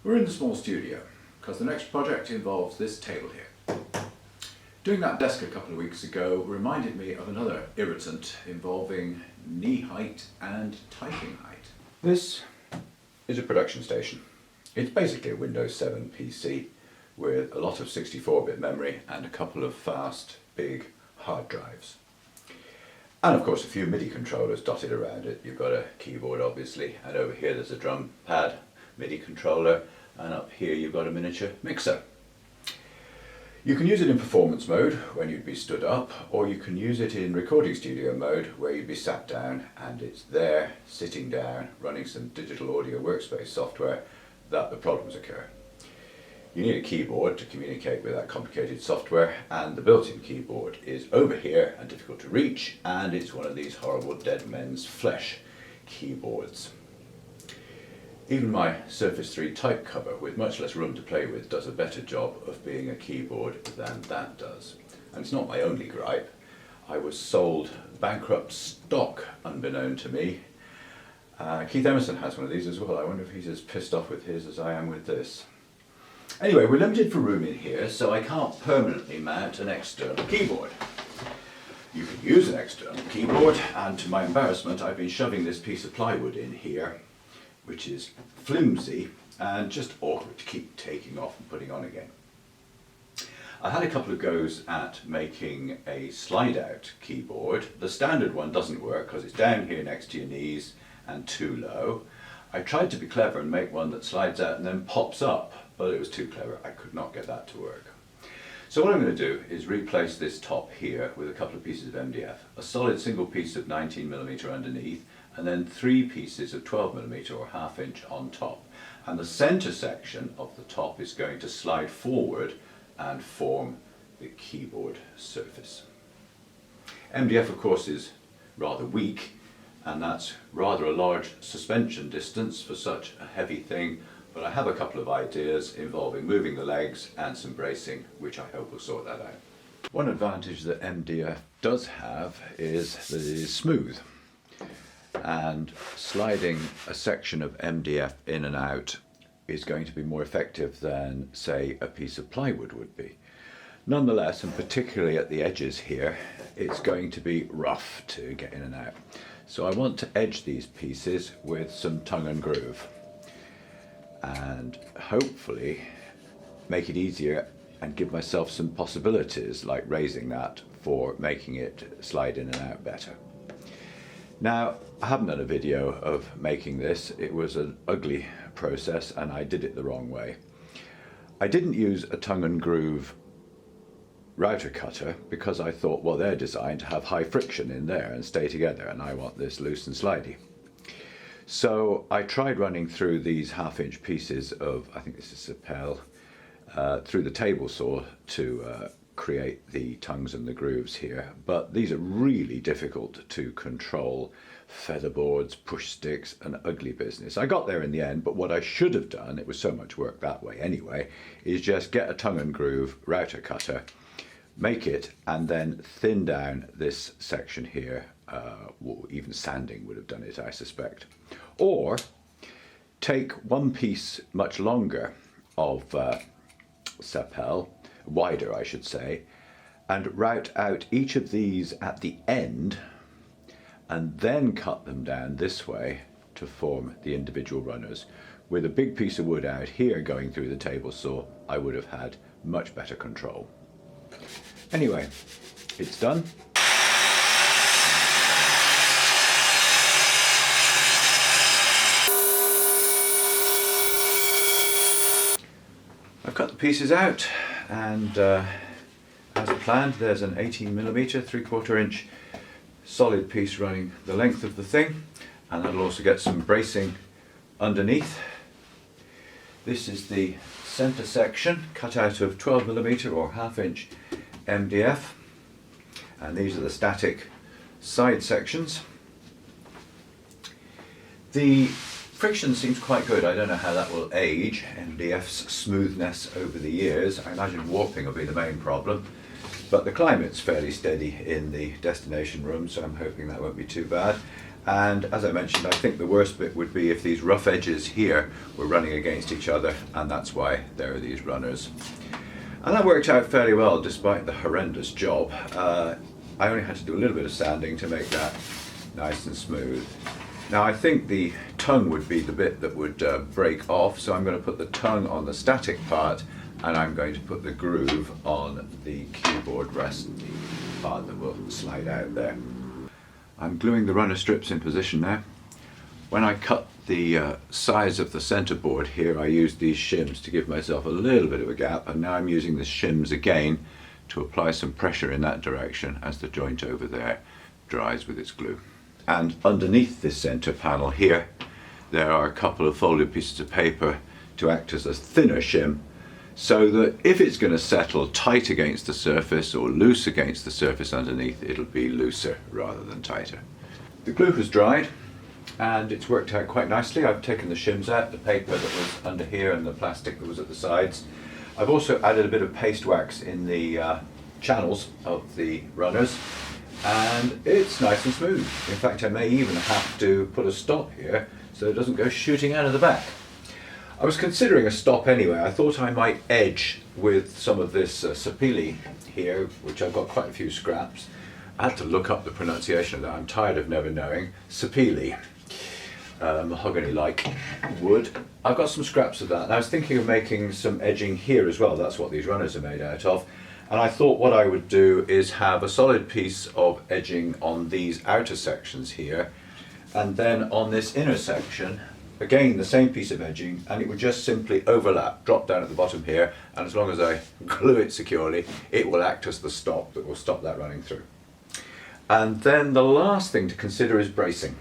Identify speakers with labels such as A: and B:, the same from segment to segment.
A: We're in the small studio because the next project involves this table here. Doing that desk a couple of weeks ago reminded me of another irritant involving knee height and typing height. This is a production station. It's basically a Windows 7 PC with a lot of 64-bit memory and a couple of fast, big hard drives. And of course a few MIDI controllers dotted around it. You've got a keyboard obviously, and over here there's a drum pad MIDI controller, and up here you've got a miniature mixer. You can use it in performance mode when you'd be stood up, or you can use it in recording studio mode where you'd be sat down and it's there, sitting down, running some digital audio workspace software that the problems occur. You need a keyboard to communicate with that complicated software, and the built-in keyboard is over here and difficult to reach, and it's one of these horrible dead men's flesh keyboards. Even my Surface 3 type cover, with much less room to play with, does a better job of being a keyboard than that does. And it's not my only gripe. I was sold bankrupt stock, unbeknown to me. Keith Emerson has one of these as well. I wonder if he's as pissed off with his as I am with this. Anyway, we're limited for room in here, so I can't permanently mount an external keyboard. You can use an external keyboard, and to my embarrassment, I've been shoving this piece of plywood in here, which is flimsy and just awkward to keep taking off and putting on again. I had a couple of goes at making a slide-out keyboard. The standard one doesn't work because it's down here next to your knees and too low. I tried to be clever and make one that slides out and then pops up, but it was too clever. I could not get that to work. So what I'm going to do is replace this top here with a couple of pieces of MDF, a solid single piece of 19mm underneath, and then 3 pieces of 12mm or ½ inch on top. And the center section of the top is going to slide forward and form the keyboard surface. MDF of course is rather weak, and that's rather a large suspension distance for such a heavy thing, but I have a couple of ideas involving moving the legs and some bracing, which I hope will sort that out. One advantage that MDF does have is that it is smooth, and sliding a section of MDF in and out is going to be more effective than, say, a piece of plywood would be. Nonetheless, and particularly at the edges here, it's going to be rough to get in and out. So I want to edge these pieces with some tongue and groove, and hopefully make it easier and give myself some possibilities, like raising that, for making it slide in and out better. Now, I haven't done a video of making this. It was an ugly process and I did it the wrong way. I didn't use a tongue and groove router cutter because I thought, well, they're designed to have high friction in there and stay together, and I want this loose and slidey. So I tried running through these ½ inch pieces of, I think this is Sapel, through the table saw to create the tongues and the grooves here, but these are really difficult to control. Featherboards, push sticks, an ugly business. I got there in the end, but what I should have done, it was so much work that way anyway, is just get a tongue and groove router cutter, make it, and then thin down this section here. Well, even sanding would have done it, I suspect. Or take one piece much longer of Sapel, wider I should say, and route out each of these at the end and then cut them down this way to form the individual runners. With a big piece of wood out here going through the table saw, I would have had much better control. Anyway, it's done. I've cut the pieces out, and as planned, there's an 18mm 3/4 inch solid piece running the length of the thing, and that'll also get some bracing underneath. This is the center section cut out of 12mm or ½ inch MDF, and these are the static side sections. The friction seems quite good. I don't know how that will age, MDF's smoothness over the years. I imagine warping will be the main problem, but the climate's fairly steady in the destination room, so I'm hoping that won't be too bad. And as I mentioned, I think the worst bit would be if these rough edges here were running against each other, and that's why there are these runners. And that worked out fairly well despite the horrendous job. I only had to do a little bit of sanding to make that nice and smooth. Now I think the tongue would be the bit that would break off, so I'm going to put the tongue on the static part, and I'm going to put the groove on the keyboard rest, the part that will slide out there. I'm gluing the runner strips in position now. When I cut the size of the center board here, I used these shims to give myself a little bit of a gap, and now I'm using the shims again to apply some pressure in that direction as the joint over there dries with its glue. And underneath this center panel here, there are a couple of folded pieces of paper to act as a thinner shim, so that if it's going to settle tight against the surface or loose against the surface underneath, it'll be looser rather than tighter. The glue has dried and it's worked out quite nicely. I've taken the shims out, the paper that was under here and the plastic that was at the sides. I've also added a bit of paste wax in the channels of the runners, and it's nice and smooth. In fact, I may even have to put a stop here so it doesn't go shooting out of the back. I was considering a stop anyway. I thought I might edge with some of this sapele here, which I've got quite a few scraps. I had to look up the pronunciation of that. I'm tired of never knowing. Sapele, mahogany-like wood. I've got some scraps of that, and I was thinking of making some edging here as well. That's what these runners are made out of. And I thought what I would do is have a solid piece of edging on these outer sections here, and then on this inner section, again the same piece of edging, and it would just simply overlap, drop down at the bottom here, and as long as I glue it securely, it will act as the stop that will stop that running through. And then the last thing to consider is bracing.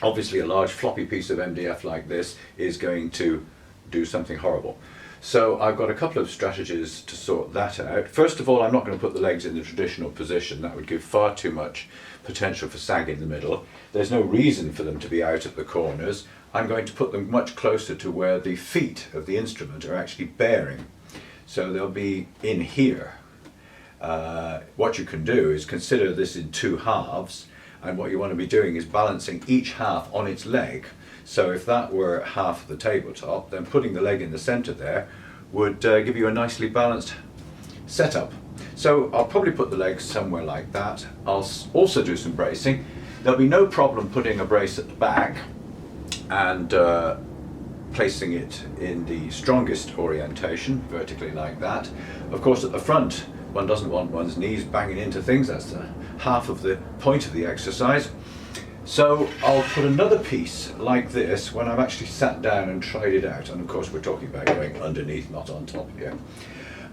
A: Obviously a large floppy piece of MDF like this is going to do something horrible. So I've got a couple of strategies to sort that out. First of all, I'm not going to put the legs in the traditional position. That would give far too much potential for sag in the middle. There's no reason for them to be out at the corners. I'm going to put them much closer to where the feet of the instrument are actually bearing. So they'll be in here. What you can do is consider this in two halves, and what you want to be doing is balancing each half on its leg. So if that were half of the tabletop, then putting the leg in the center there would give you a nicely balanced setup. So I'll probably put the legs somewhere like that. I'll also do some bracing. There'll be no problem putting a brace at the back and placing it in the strongest orientation, vertically like that. Of course, at the front, one doesn't want one's knees banging into things. That's half of the point of the exercise. So I'll put another piece like this when I've actually sat down and tried it out. And of course, we're talking about going underneath, not on top here.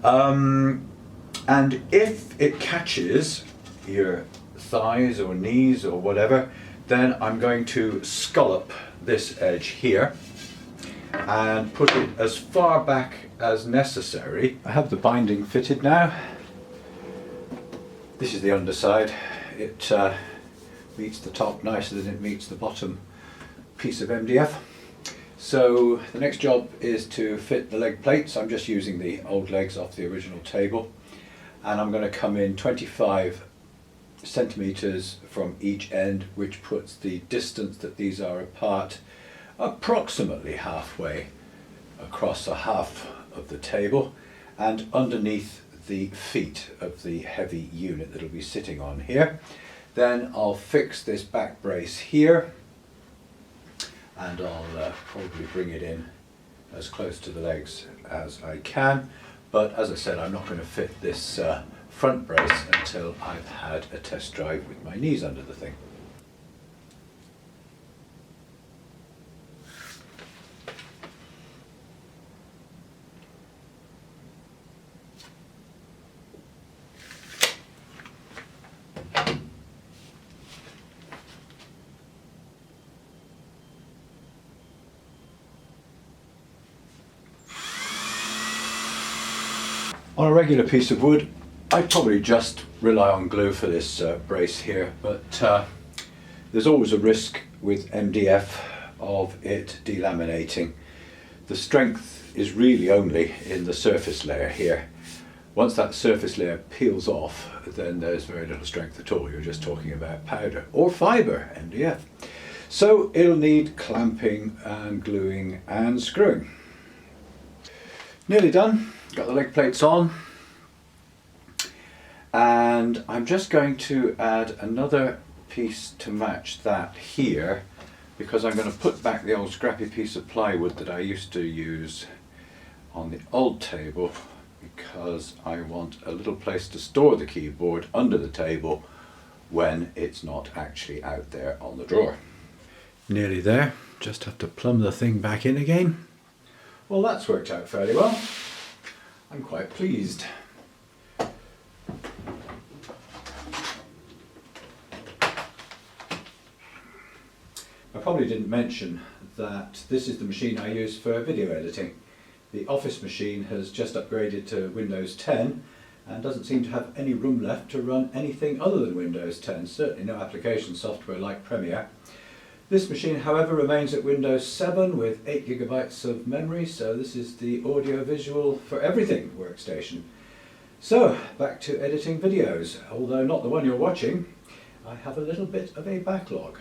A: And if it catches your thighs or knees or whatever, then I'm going to scallop this edge here and put it as far back as necessary. I have the binding fitted now. This is the underside. It meets the top nicer than it meets the bottom piece of MDF. So the next job is to fit the leg plates. I'm just using the old legs off the original table, and I'm going to come in 25 centimeters from each end, which puts the distance that these are apart approximately halfway across a half of the table and underneath the feet of the heavy unit that will be sitting on here. Then I'll fix this back brace here, and I'll probably bring it in as close to the legs as I can. But as I said, I'm not going to fit this front brace until I've had a test drive with my knees under the thing. On a regular piece of wood, I'd probably just rely on glue for this brace here, but there's always a risk with MDF of it delaminating. The strength is really only in the surface layer here. Once that surface layer peels off, then there's very little strength at all. You're just talking about powder or fibre, MDF. So it'll need clamping and gluing and screwing. Nearly done. Got the leg plates on. And I'm just going to add another piece to match that here, because I'm going to put back the old scrappy piece of plywood that I used to use on the old table, because I want a little place to store the keyboard under the table when it's not actually out there on the drawer. Nearly there, just have to plumb the thing back in again. Well, that's worked out fairly well. I'm quite pleased. I probably didn't mention that this is the machine I use for video editing. The office machine has just upgraded to Windows 10 and doesn't seem to have any room left to run anything other than Windows 10, certainly no application software like Premiere. This machine, however, remains at Windows 7 with 8 GB of memory, so this is the audio-visual for everything workstation. So, back to editing videos. Although not the one you're watching, I have a little bit of a backlog.